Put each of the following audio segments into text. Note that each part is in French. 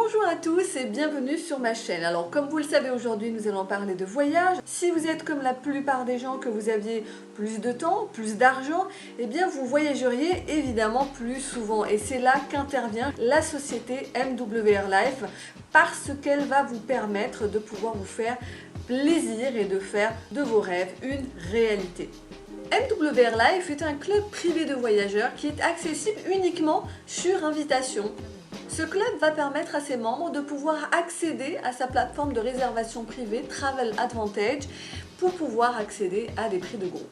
Bonjour à tous et bienvenue sur ma chaîne. Alors comme vous le savez, aujourd'hui nous allons parler de voyage. Si vous êtes comme la plupart des gens, que vous aviez plus de temps, plus d'argent, eh bien vous voyageriez évidemment plus souvent. Et c'est là qu'intervient la société MWR Life, parce qu'elle va vous permettre de pouvoir vous faire plaisir et de faire de vos rêves une réalité. MWR Life est un club privé de voyageurs qui est accessible uniquement sur invitation. Ce club va permettre à ses membres de pouvoir accéder à sa plateforme de réservation privée Travel Advantage pour pouvoir accéder à des prix de groupe.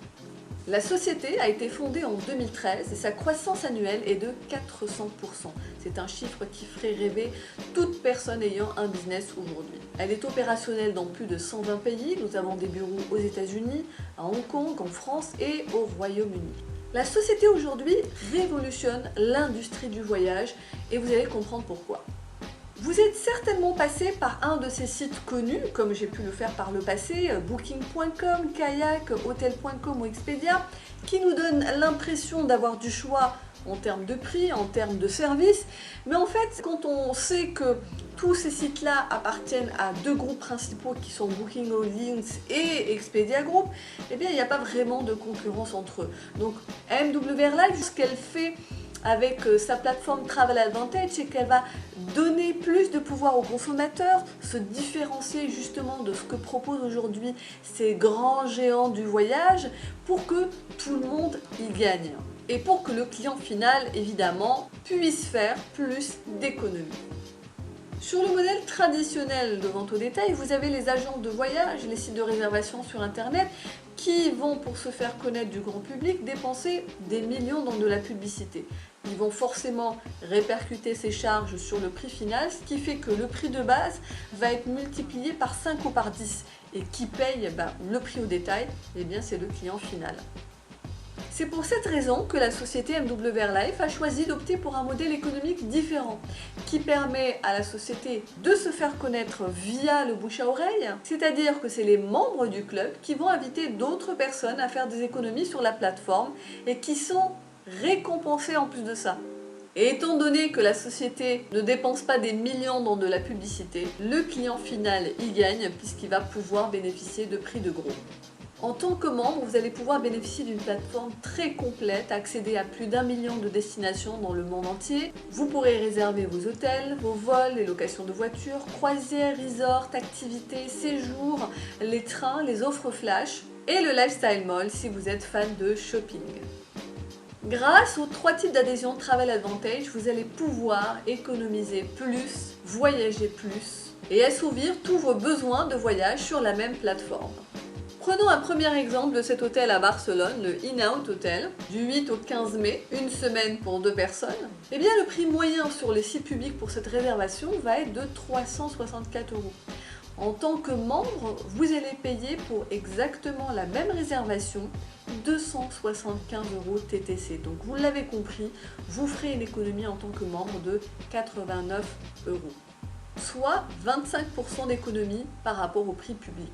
La société a été fondée en 2013 et sa croissance annuelle est de 400%. C'est un chiffre qui ferait rêver toute personne ayant un business aujourd'hui. Elle est opérationnelle dans plus de 120 pays. Nous avons des bureaux aux États-Unis, à Hong Kong, en France et au Royaume-Uni. La société aujourd'hui révolutionne l'industrie du voyage et vous allez comprendre pourquoi. Vous êtes certainement passé par un de ces sites connus, comme j'ai pu le faire par le passé, Booking.com, Kayak, Hotel.com ou Expedia, qui nous donnent l'impression d'avoir du choix en termes de prix, en termes de services. Mais en fait, quand on sait que tous ces sites-là appartiennent à deux groupes principaux qui sont Booking Holdings et Expedia Group, eh bien il n'y a pas vraiment de concurrence entre eux. Donc MWR Life, ce qu'elle fait avec sa plateforme Travel Advantage, c'est qu'elle va donner plus de pouvoir aux consommateurs, se différencier justement de ce que proposent aujourd'hui ces grands géants du voyage pour que tout le monde y gagne. Et pour que le client final, évidemment, puisse faire plus d'économies. Sur le modèle traditionnel de vente au détail, vous avez les agences de voyage, les sites de réservation sur Internet qui vont, pour se faire connaître du grand public, dépenser des millions dans de la publicité. Ils vont forcément répercuter ces charges sur le prix final, ce qui fait que le prix de base va être multiplié par 5 ou par 10. Et qui paye le prix au détail, eh bien c'est le client final. C'est pour cette raison que la société MWR Life a choisi d'opter pour un modèle économique différent qui permet à la société de se faire connaître via le bouche à oreille, c'est-à-dire que c'est les membres du club qui vont inviter d'autres personnes à faire des économies sur la plateforme et qui sont récompensés en plus de ça. Et étant donné que la société ne dépense pas des millions dans de la publicité, le client final y gagne puisqu'il va pouvoir bénéficier de prix de gros. En tant que membre, vous allez pouvoir bénéficier d'une plateforme très complète, accéder à plus d'1 million de destinations dans le monde entier. Vous pourrez réserver vos hôtels, vos vols, les locations de voitures, croisières, resorts, activités, séjours, les trains, les offres flash et le lifestyle mall si vous êtes fan de shopping. Grâce aux 3 types d'adhésion Travel Advantage, vous allez pouvoir économiser plus, voyager plus et assouvir tous vos besoins de voyage sur la même plateforme. Prenons un premier exemple de cet hôtel à Barcelone, le In-Out Hotel, du 8 au 15 mai, une semaine pour 2 personnes. Eh bien, le prix moyen sur les sites publics pour cette réservation va être de 364 €. En tant que membre, vous allez payer pour exactement la même réservation 275 € TTC. Donc vous l'avez compris, vous ferez une économie en tant que membre de 89 €, soit 25% d'économie par rapport au prix public.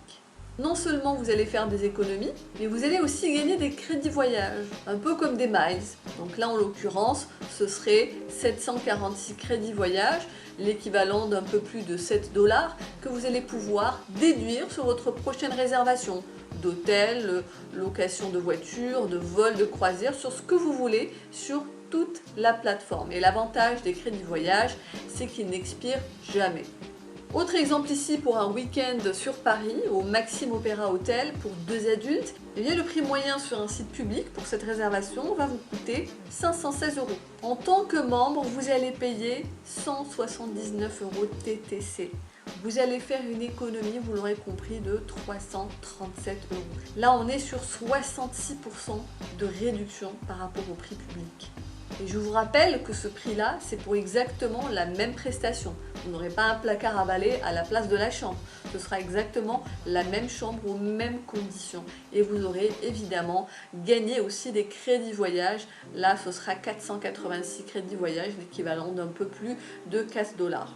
Non seulement vous allez faire des économies, mais vous allez aussi gagner des crédits voyage, un peu comme des miles. Donc là en l'occurrence, ce serait 746 crédits voyage, l'équivalent d'un peu plus de 7 $, que vous allez pouvoir déduire sur votre prochaine réservation d'hôtel, location de voiture, de vol, de croisière, sur ce que vous voulez, sur toute la plateforme. Et l'avantage des crédits voyage, c'est qu'ils n'expirent jamais. Autre exemple ici pour un week-end sur Paris, au Maxime Opéra Hotel pour 2 adultes, eh bien le prix moyen sur un site public pour cette réservation va vous coûter 516 €. En tant que membre, vous allez payer 179 € TTC. Vous allez faire une économie, vous l'aurez compris, de 337 €. Là, on est sur 66% de réduction par rapport au prix public. Et je vous rappelle que ce prix-là, c'est pour exactement la même prestation. Vous n'aurez pas un placard à balai à la place de la chambre. Ce sera exactement la même chambre aux mêmes conditions. Et vous aurez évidemment gagné aussi des crédits voyage. Là, ce sera 486 crédits voyage, l'équivalent d'un peu plus de 4 $.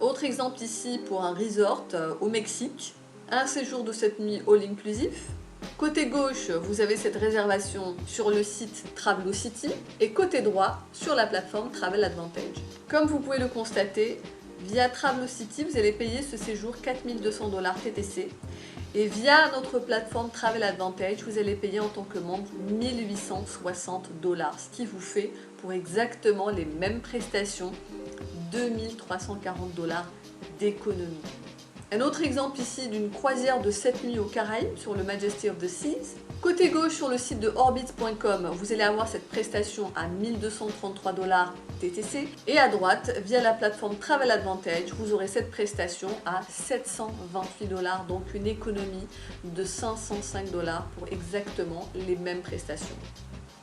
Autre exemple ici pour un resort au Mexique. Un séjour de 7 nuits all inclusif. Côté gauche, vous avez cette réservation sur le site Travelocity et côté droit, sur la plateforme Travel Advantage. Comme vous pouvez le constater, Via Travelocity, vous allez payer ce séjour 4200 $ TTC. Et via notre plateforme Travel Advantage, vous allez payer en tant que membre 1860 $, ce qui vous fait pour exactement les mêmes prestations 2340 $ d'économie. Un autre exemple ici d'une croisière de 7 nuits aux Caraïbes sur le Majesty of the Seas. Côté gauche sur le site de Orbitz.com, vous allez avoir cette prestation à 1233 $ TTC. Et à droite, via la plateforme Travel Advantage, vous aurez cette prestation à 728 $, donc une économie de 505 $ pour exactement les mêmes prestations.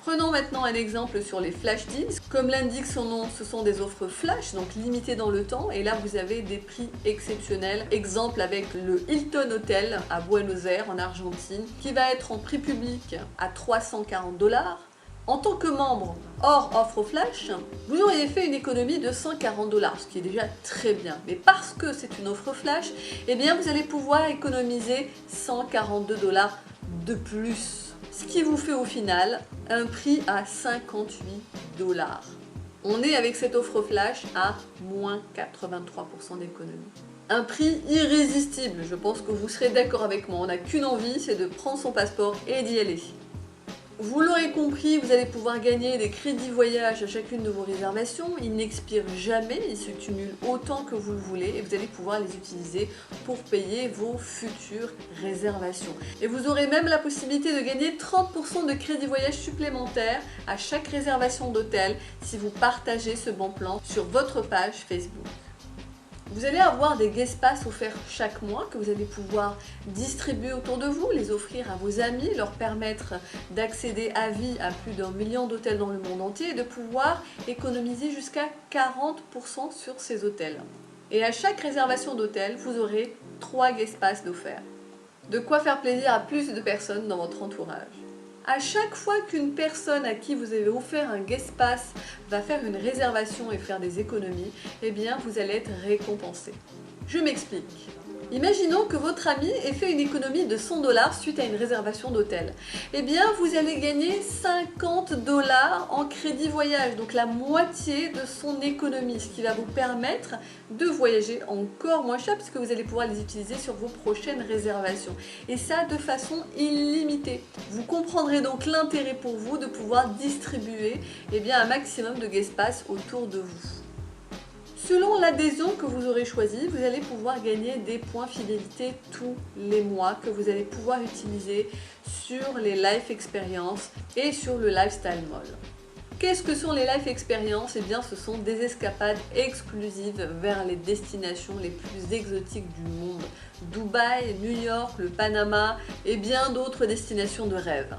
Prenons maintenant un exemple sur les flash deals. Comme l'indique son nom, ce sont des offres flash, donc limitées dans le temps. Et là, vous avez des prix exceptionnels. Exemple avec le Hilton Hotel à Buenos Aires, en Argentine, qui va être en prix public à 340 $. En tant que membre hors offre flash, vous auriez fait une économie de 140 $, ce qui est déjà très bien. Mais parce que c'est une offre flash, eh bien vous allez pouvoir économiser 142 $ de plus. Ce qui vous fait au final un prix à 58 $. On est avec cette offre flash à moins 83% d'économie. Un prix irrésistible, je pense que vous serez d'accord avec moi. On n'a qu'une envie, c'est de prendre son passeport et d'y aller. Vous l'aurez compris, vous allez pouvoir gagner des crédits voyage à chacune de vos réservations. Ils n'expirent jamais, ils se cumulent autant que vous le voulez et vous allez pouvoir les utiliser pour payer vos futures réservations. Et vous aurez même la possibilité de gagner 30% de crédits voyage supplémentaires à chaque réservation d'hôtel si vous partagez ce bon plan sur votre page Facebook. Vous allez avoir des guest pass offerts chaque mois que vous allez pouvoir distribuer autour de vous, les offrir à vos amis, leur permettre d'accéder à vie à plus d'1 million d'hôtels dans le monde entier et de pouvoir économiser jusqu'à 40% sur ces hôtels. Et à chaque réservation d'hôtel, vous aurez 3 guest pass d'offerts. De quoi faire plaisir à plus de personnes dans votre entourage. À chaque fois qu'une personne à qui vous avez offert un guest pass va faire une réservation et faire des économies, eh bien vous allez être récompensé. Je m'explique. Imaginons que votre ami ait fait une économie de 100 $ suite à une réservation d'hôtel. Eh bien, vous allez gagner 50 $ en crédit voyage, donc la moitié de son économie, ce qui va vous permettre de voyager encore moins cher puisque vous allez pouvoir les utiliser sur vos prochaines réservations. Et ça de façon illimitée. Vous comprendrez donc l'intérêt pour vous de pouvoir distribuer un maximum de guest pass autour de vous. Selon l'adhésion que vous aurez choisie, vous allez pouvoir gagner des points fidélité tous les mois que vous allez pouvoir utiliser sur les Life Experience et sur le Lifestyle Mall. Qu'est-ce que sont les Life Experience? Eh bien, ce sont des escapades exclusives vers les destinations les plus exotiques du monde. Dubaï, New York, le Panama et bien d'autres destinations de rêve.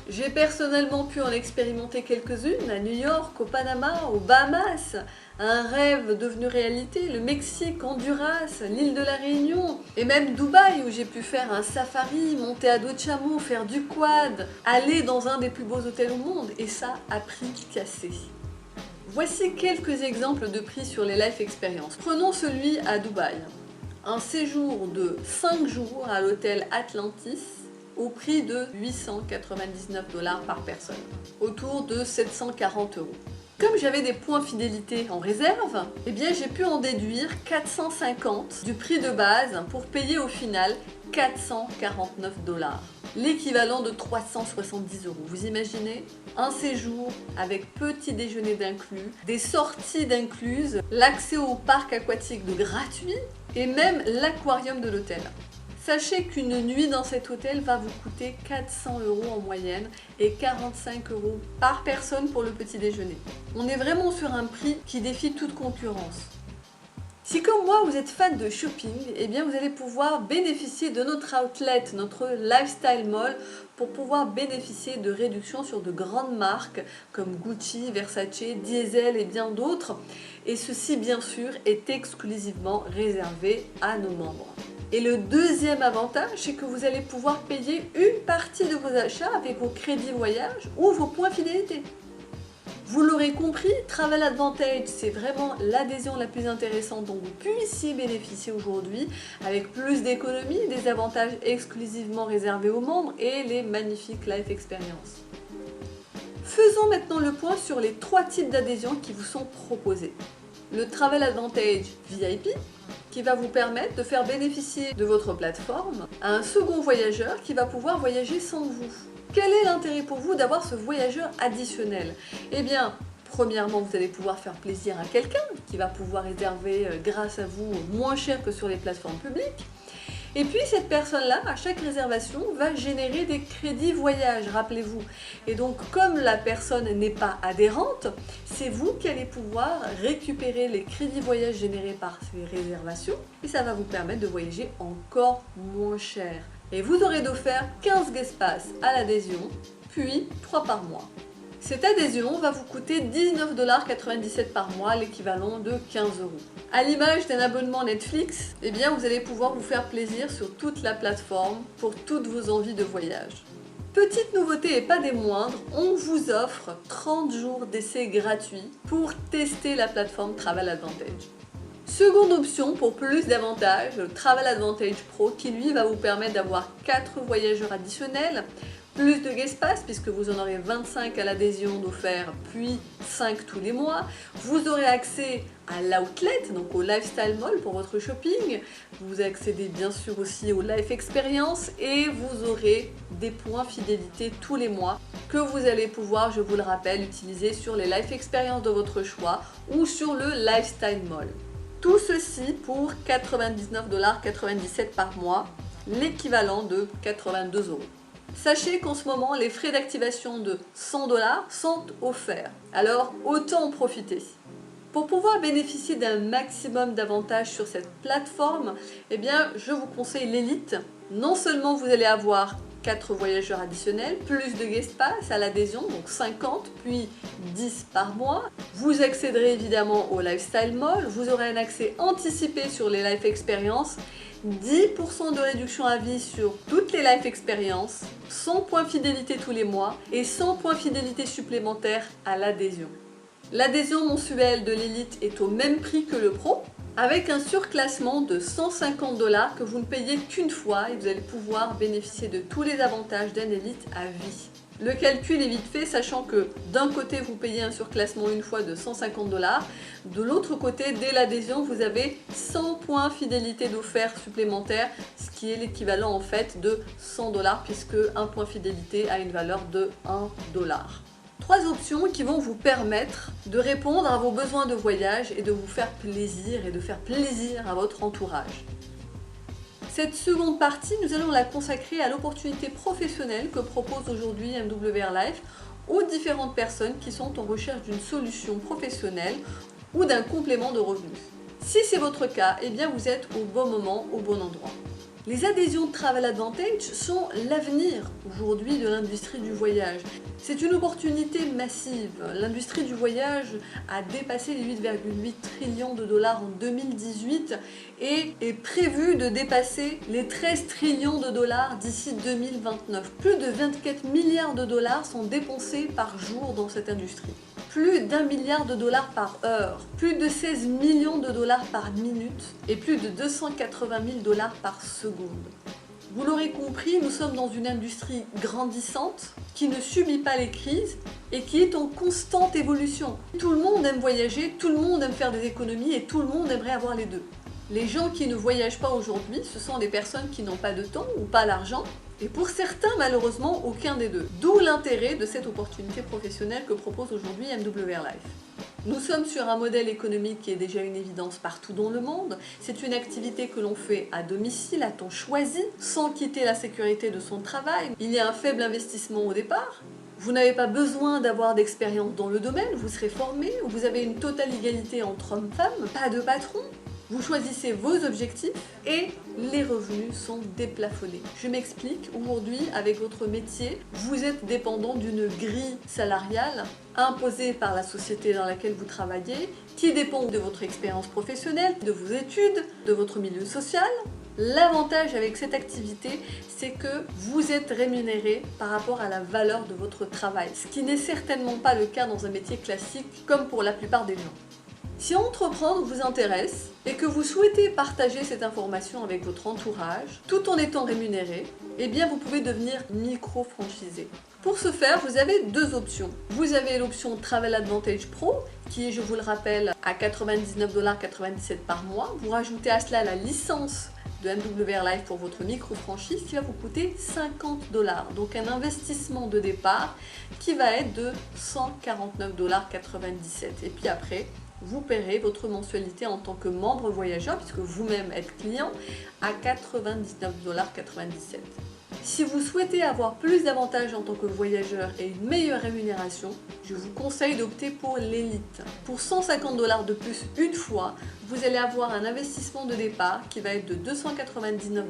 J'ai personnellement pu en expérimenter quelques-unes à New York, au Panama, aux Bahamas, un rêve devenu réalité, le Mexique, Honduras, l'île de la Réunion et même Dubaï où j'ai pu faire un safari, monter à dos de chameau, faire du quad, aller dans un des plus beaux hôtels au monde et ça à prix cassé. Voici quelques exemples de prix sur les Life Experience. Prenons celui à Dubaï. Un séjour de 5 jours à l'hôtel Atlantis au prix de 899 $ par personne, autour de 740 €. Comme j'avais des points fidélité en réserve, eh bien j'ai pu en déduire 450 du prix de base pour payer au final 449 $, l'équivalent de 370 €. Vous imaginez? Un séjour avec petit déjeuner d'inclus, des sorties d'incluses, l'accès au parc aquatique de gratuit et même l'aquarium de l'hôtel. Sachez qu'une nuit dans cet hôtel va vous coûter 400 € en moyenne et 45 € par personne pour le petit déjeuner. On est vraiment sur un prix qui défie toute concurrence. Si comme moi vous êtes fan de shopping, eh bien vous allez pouvoir bénéficier de notre outlet, notre Lifestyle Mall, pour pouvoir bénéficier de réductions sur de grandes marques comme Gucci, Versace, Diesel et bien d'autres. Et ceci bien sûr est exclusivement réservé à nos membres. Et le deuxième avantage, c'est que vous allez pouvoir payer une partie de vos achats avec vos crédits voyage ou vos points fidélité. Vous l'aurez compris, Travel Advantage, c'est vraiment l'adhésion la plus intéressante dont vous puissiez bénéficier aujourd'hui, avec plus d'économies, des avantages exclusivement réservés aux membres et les magnifiques Life Experience. Faisons maintenant le point sur les 3 types d'adhésions qui vous sont proposés. le Travel Advantage VIP, qui va vous permettre de faire bénéficier de votre plateforme à un second voyageur qui va pouvoir voyager sans vous. Quel est l'intérêt pour vous d'avoir ce voyageur additionnel? Eh bien, premièrement, vous allez pouvoir faire plaisir à quelqu'un qui va pouvoir réserver grâce à vous moins cher que sur les plateformes publiques. Et puis cette personne-là, à chaque réservation, va générer des crédits voyage, rappelez-vous. Et donc, comme la personne n'est pas adhérente, c'est vous qui allez pouvoir récupérer les crédits voyage générés par ces réservations et ça va vous permettre de voyager encore moins cher. Et vous aurez d'offert 15 guest pass à l'adhésion, puis 3 par mois. Cette adhésion va vous coûter 19,97 $ par mois, l'équivalent de 15 €. À l'image d'un abonnement Netflix, eh bien vous allez pouvoir vous faire plaisir sur toute la plateforme pour toutes vos envies de voyage. Petite nouveauté et pas des moindres, on vous offre 30 jours d'essai gratuit pour tester la plateforme Travel Advantage. Seconde option pour plus d'avantages, le Travel Advantage Pro qui lui va vous permettre d'avoir 4 voyageurs additionnels, plus de guest pass puisque vous en aurez 25 à l'adhésion d'offert puis 5 tous les mois. Vous aurez accès à l'outlet, donc au lifestyle mall pour votre shopping. Vous accédez bien sûr aussi au life experience et vous aurez des points fidélité tous les mois que vous allez pouvoir, je vous le rappelle, utiliser sur les life experience de votre choix ou sur le lifestyle mall. Tout ceci pour 99,97 $ par mois, l'équivalent de 82 €. Sachez qu'en ce moment, les frais d'activation de 100 $ sont offerts, alors autant en profiter. Pour pouvoir bénéficier d'un maximum d'avantages sur cette plateforme, eh bien, je vous conseille l'élite. Non seulement vous allez avoir 4 voyageurs additionnels, plus de guest pass à l'adhésion, donc 50 puis 10 par mois. Vous accéderez évidemment au lifestyle mall, vous aurez un accès anticipé sur les life experience, 10% de réduction à vie sur toutes les life experience, 100 points fidélité tous les mois et 100 points fidélité supplémentaires à l'adhésion. L'adhésion mensuelle de l'élite est au même prix que le pro, avec un surclassement de 150 $ que vous ne payez qu'une fois et vous allez pouvoir bénéficier de tous les avantages d'un élite à vie. Le calcul est vite fait, sachant que d'un côté vous payez un surclassement une fois de 150 $, de l'autre côté dès l'adhésion vous avez 100 points fidélité d'offert supplémentaires, ce qui est l'équivalent en fait de 100 $ puisque un point fidélité a une valeur de 1 $. 3 options qui vont vous permettre de répondre à vos besoins de voyage et de vous faire plaisir et de faire plaisir à votre entourage. Cette seconde partie, nous allons la consacrer à l'opportunité professionnelle que propose aujourd'hui MWR Life aux différentes personnes qui sont en recherche d'une solution professionnelle ou d'un complément de revenus. Si c'est votre cas, eh bien vous êtes au bon moment, au bon endroit. Les adhésions de Travel Advantage sont l'avenir aujourd'hui de l'industrie du voyage. C'est une opportunité massive. L'industrie du voyage a dépassé les 8,8 trillions de dollars en 2018 et est prévu de dépasser les 13 trillions de dollars d'ici 2029. Plus de 24 milliards de dollars sont dépensés par jour dans cette industrie. Plus d'1 milliard de dollars par heure, plus de 16 millions de dollars par minute et plus de 280 000 $ par seconde. Vous l'aurez compris, nous sommes dans une industrie grandissante qui ne subit pas les crises et qui est en constante évolution. Tout le monde aime voyager, tout le monde aime faire des économies et tout le monde aimerait avoir les deux. Les gens qui ne voyagent pas aujourd'hui, ce sont des personnes qui n'ont pas de temps ou pas l'argent, et pour certains, malheureusement, aucun des deux. D'où l'intérêt de cette opportunité professionnelle que propose aujourd'hui MWR Life. Nous sommes sur un modèle économique qui est déjà une évidence partout dans le monde. C'est une activité que l'on fait à domicile, à temps choisi, sans quitter la sécurité de son travail. Il y a un faible investissement au départ. Vous n'avez pas besoin d'avoir d'expérience dans le domaine, vous serez formé, vous avez une totale égalité entre hommes-femmes, pas de patron. Vous choisissez vos objectifs et les revenus sont déplafonnés. Je m'explique, aujourd'hui avec votre métier, vous êtes dépendant d'une grille salariale imposée par la société dans laquelle vous travaillez, qui dépend de votre expérience professionnelle, de vos études, de votre milieu social. L'avantage avec cette activité, c'est que vous êtes rémunéré par rapport à la valeur de votre travail, ce qui n'est certainement pas le cas dans un métier classique comme pour la plupart des gens. Si entreprendre vous intéresse et que vous souhaitez partager cette information avec votre entourage tout en étant rémunéré, eh bien vous pouvez devenir micro-franchisé. Pour ce faire, vous avez deux options. Vous avez l'option Travel Advantage Pro, qui est, je vous le rappelle, à 99,97 $ par mois. Vous rajoutez à cela la licence de MWR Live pour votre micro-franchise qui va vous coûter 50 $. Donc un investissement de départ qui va être de 149,97 $. Et puis après, vous paierez votre mensualité en tant que membre voyageur, puisque vous-même êtes client, à 99,97 $. Si vous souhaitez avoir plus d'avantages en tant que voyageur et une meilleure rémunération, je vous conseille d'opter pour l'élite. Pour 150 $ de plus une fois, vous allez avoir un investissement de départ qui va être de 299,97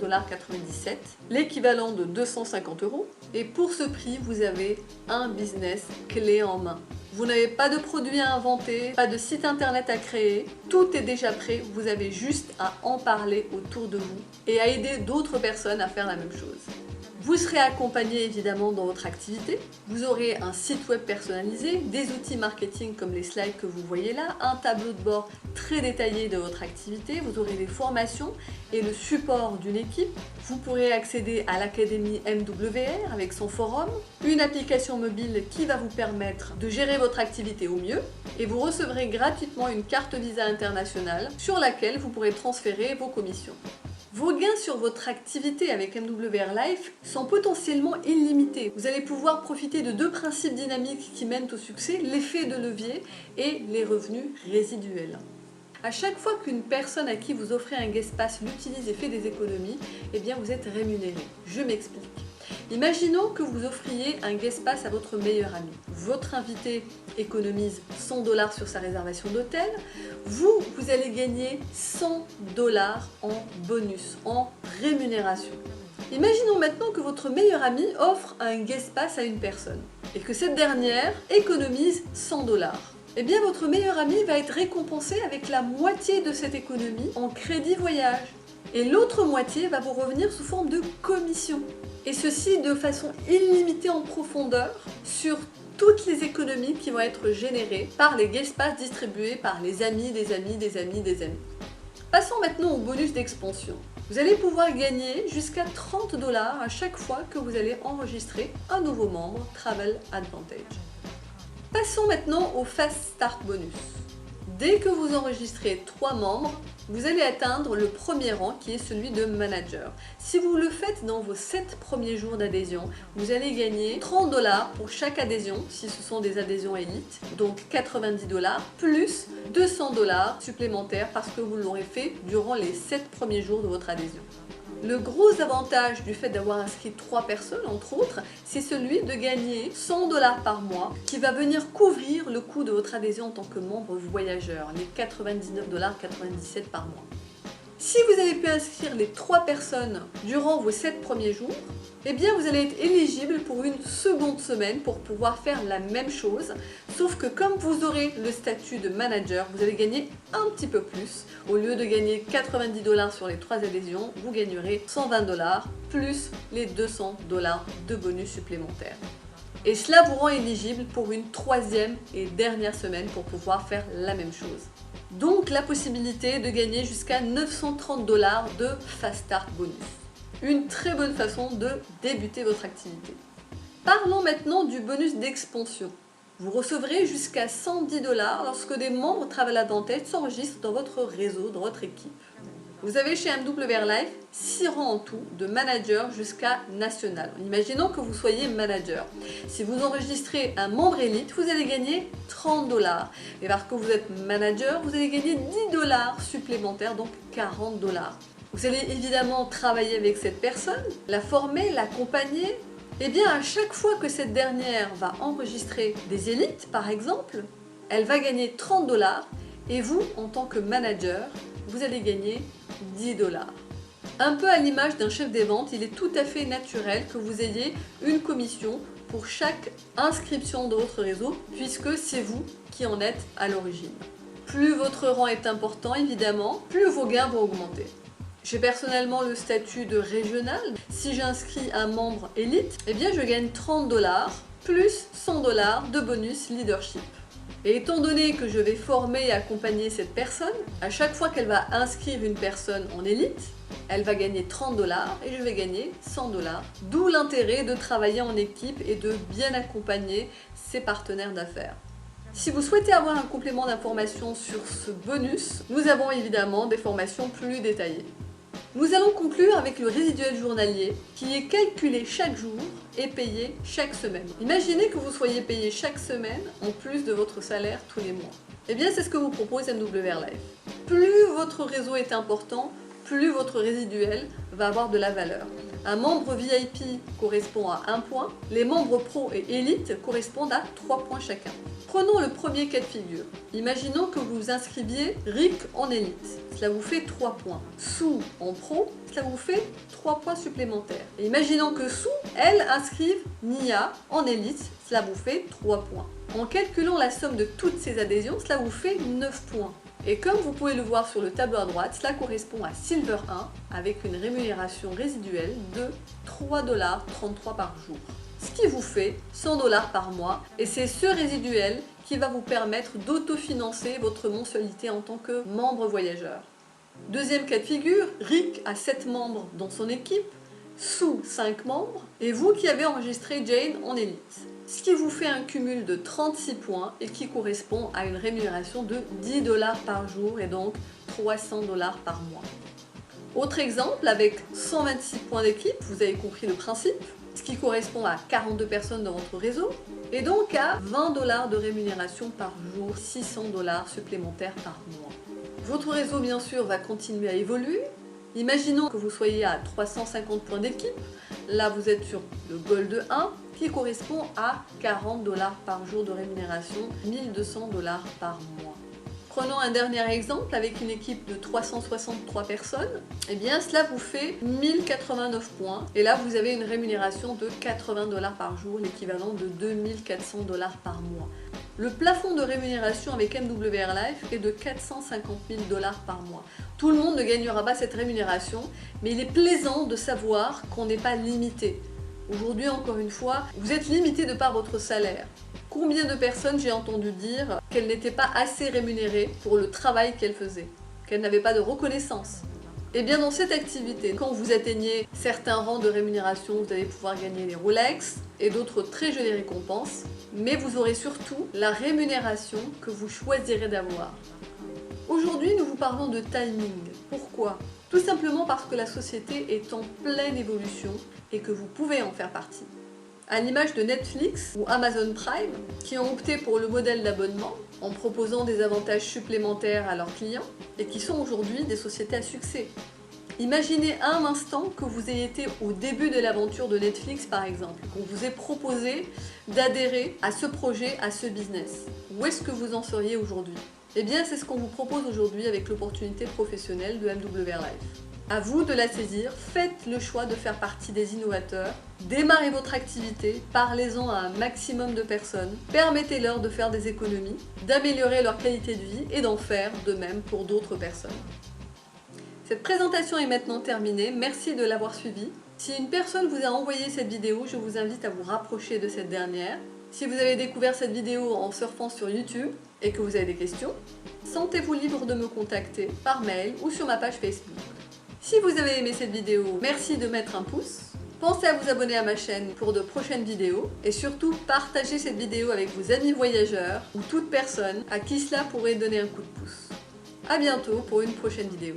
$, l'équivalent de 250 €. Et pour ce prix, vous avez un business clé en main. Vous n'avez pas de produits à inventer, pas de site internet à créer, tout est déjà prêt, vous avez juste à en parler autour de vous et à aider d'autres personnes à faire la même chose. Vous serez accompagné évidemment dans votre activité, vous aurez un site web personnalisé, des outils marketing comme les slides que vous voyez là, un tableau de bord très détaillé de votre activité, vous aurez des formations et le support d'une équipe. Vous pourrez accéder à l'académie MWR avec son forum, une application mobile qui va vous permettre de gérer votre activité au mieux et vous recevrez gratuitement une carte Visa internationale sur laquelle vous pourrez transférer vos commissions. Vos gains sur votre activité avec MWR Life sont potentiellement illimités. Vous allez pouvoir profiter de deux principes dynamiques qui mènent au succès, l'effet de levier et les revenus résiduels. À chaque fois qu'une personne à qui vous offrez un guest pass l'utilise et fait des économies, eh bien vous êtes rémunéré. Je m'explique. Imaginons que vous offriez un guest pass à votre meilleur ami. Votre invité économise 100 $ sur sa réservation d'hôtel. Vous allez gagner 100 $ en bonus, en rémunération. Imaginons maintenant que votre meilleur ami offre un guest pass à une personne et que cette dernière économise 100 $. Eh bien votre meilleur ami va être récompensé avec la moitié de cette économie en crédit voyage. Et l'autre moitié va vous revenir sous forme de commission. Et ceci de façon illimitée en profondeur sur toutes les économies qui vont être générées par les guest pass distribués par les amis des amis des amis des amis. Passons maintenant au bonus d'expansion. Vous allez pouvoir gagner jusqu'à 30 $ à chaque fois que vous allez enregistrer un nouveau membre Travel Advantage. Passons maintenant au Fast Start Bonus. Dès que vous enregistrez 3 membres, vous allez atteindre le premier rang qui est celui de manager. Si vous le faites dans vos 7 premiers jours d'adhésion, vous allez gagner 30 $ pour chaque adhésion, si ce sont des adhésions élites, donc 90 $, plus 200 $ supplémentaires parce que vous l'aurez fait durant les 7 premiers jours de votre adhésion. Le gros avantage du fait d'avoir inscrit 3 personnes, entre autres, c'est celui de gagner 100 $ par mois qui va venir couvrir le coût de votre adhésion en tant que membre voyageur, les 99,97 $ par mois. Si vous avez pu inscrire les 3 personnes durant vos 7 premiers jours, eh bien vous allez être éligible pour une seconde semaine pour pouvoir faire la même chose, sauf que comme vous aurez le statut de manager, vous allez gagner un petit peu plus. Au lieu de gagner 90 $ sur les 3 adhésions, vous gagnerez 120 $ plus les 200 $ de bonus supplémentaires. Et cela vous rend éligible pour une 3e et dernière semaine pour pouvoir faire la même chose. Donc la possibilité de gagner jusqu'à 930 $ de Fast Start Bonus. Une très bonne façon de débuter votre activité. Parlons maintenant du bonus d'expansion. Vous recevrez jusqu'à 110 $ lorsque des membres Travel Advantage s'enregistrent dans votre réseau, dans votre équipe. Vous avez chez MWR Life 6 rangs en tout, de manager jusqu'à national. Imaginons que vous soyez manager. Si vous enregistrez un membre élite, vous allez gagner 30 $. Et parce que vous êtes manager, vous allez gagner 10 $ supplémentaires, donc 40 $. Vous allez évidemment travailler avec cette personne, la former, l'accompagner. Et bien à chaque fois que cette dernière va enregistrer des élites, par exemple, elle va gagner 30 $ et vous, en tant que manager, vous allez gagner 10 $. Un peu à l'image d'un chef des ventes, il est tout à fait naturel que vous ayez une commission pour chaque inscription de votre réseau, puisque c'est vous qui en êtes à l'origine. Plus votre rang est important, évidemment, plus vos gains vont augmenter. J'ai personnellement le statut de régional. Si j'inscris un membre élite, eh bien je gagne 30 $ plus 100 $ de bonus leadership. Et étant donné que je vais former et accompagner cette personne, à chaque fois qu'elle va inscrire une personne en élite, Elle va gagner 30 $ et je vais gagner 100 $. D'où l'intérêt de travailler en équipe et de bien accompagner ses partenaires d'affaires. Si vous souhaitez avoir un complément d'information sur ce bonus, nous avons évidemment des formations plus détaillées. Nous allons conclure avec le résiduel journalier qui est calculé chaque jour et payé chaque semaine. Imaginez que vous soyez payé chaque semaine en plus de votre salaire tous les mois. Eh bien, c'est ce que vous propose MWR Life. Plus votre réseau est important, plus votre résiduel va avoir de la valeur. Un membre VIP correspond à 1 point, les membres pro et élite correspondent à 3 points chacun. Prenons le premier cas de figure. Imaginons que vous vous inscriviez RIC en élite. Cela vous fait 3 points. Sue en pro, cela vous fait 3 points supplémentaires. Et imaginons que Sue, elle, inscrive Nia en élite, cela vous fait 3 points. En calculant la somme de toutes ces adhésions, cela vous fait 9 points. Et comme vous pouvez le voir sur le tableau à droite, cela correspond à Silver 1 avec une rémunération résiduelle de 3,33 $ par jour. Ce qui vous fait 100 $ par mois et c'est ce résiduel qui va vous permettre d'autofinancer votre mensualité en tant que membre voyageur. Deuxième cas de figure, Rick a 7 membres dans son équipe, Sue 5 membres et vous qui avez enregistré Jane en élite. Ce qui vous fait un cumul de 36 points et qui correspond à une rémunération de 10 $ par jour et donc 300 $ par mois. Autre exemple, avec 126 points d'équipe, vous avez compris le principe, ce qui correspond à 42 personnes dans votre réseau, et donc à 20 $ de rémunération par jour, 600 $ supplémentaires par mois. Votre réseau, bien sûr, va continuer à évoluer. Imaginons que vous soyez à 350 points d'équipe, là vous êtes sur le Gold 1, qui correspond à 40 $ par jour de rémunération, 1200 $ par mois. Prenons un dernier exemple avec une équipe de 363 personnes, et bien cela vous fait 1089 points, et là vous avez une rémunération de 80 $ par jour, l'équivalent de 2400 $ par mois. Le plafond de rémunération avec MWR Life est de 450 000 $ par mois. Tout le monde ne gagnera pas cette rémunération, mais il est plaisant de savoir qu'on n'est pas limité. Aujourd'hui, encore une fois, vous êtes limité de par votre salaire. Combien de personnes j'ai entendu dire qu'elles n'étaient pas assez rémunérées pour le travail qu'elles faisaient, qu'elles n'avaient pas de reconnaissance? Et bien dans cette activité, quand vous atteignez certains rangs de rémunération, vous allez pouvoir gagner des Rolex et d'autres très jolies récompenses, mais vous aurez surtout la rémunération que vous choisirez d'avoir. Aujourd'hui, nous vous parlons de timing. Pourquoi? Tout simplement parce que la société est en pleine évolution et que vous pouvez en faire partie. À l'image de Netflix ou Amazon Prime, qui ont opté pour le modèle d'abonnement en proposant des avantages supplémentaires à leurs clients et qui sont aujourd'hui des sociétés à succès. Imaginez un instant que vous ayez été au début de l'aventure de Netflix par exemple, qu'on vous ait proposé d'adhérer à ce projet, à ce business. Où est-ce que vous en seriez aujourd'hui? Eh bien, c'est ce qu'on vous propose aujourd'hui avec l'opportunité professionnelle de MWR Life. À vous de la saisir, faites le choix de faire partie des innovateurs, démarrez votre activité, parlez-en à un maximum de personnes, permettez-leur de faire des économies, d'améliorer leur qualité de vie et d'en faire de même pour d'autres personnes. Cette présentation est maintenant terminée, merci de l'avoir suivie. Si une personne vous a envoyé cette vidéo, je vous invite à vous rapprocher de cette dernière. Si vous avez découvert cette vidéo en surfant sur YouTube et que vous avez des questions, sentez-vous libre de me contacter par mail ou sur ma page Facebook. Si vous avez aimé cette vidéo, merci de mettre un pouce. Pensez à vous abonner à ma chaîne pour de prochaines vidéos et surtout partagez cette vidéo avec vos amis voyageurs ou toute personne à qui cela pourrait donner un coup de pouce. A bientôt pour une prochaine vidéo.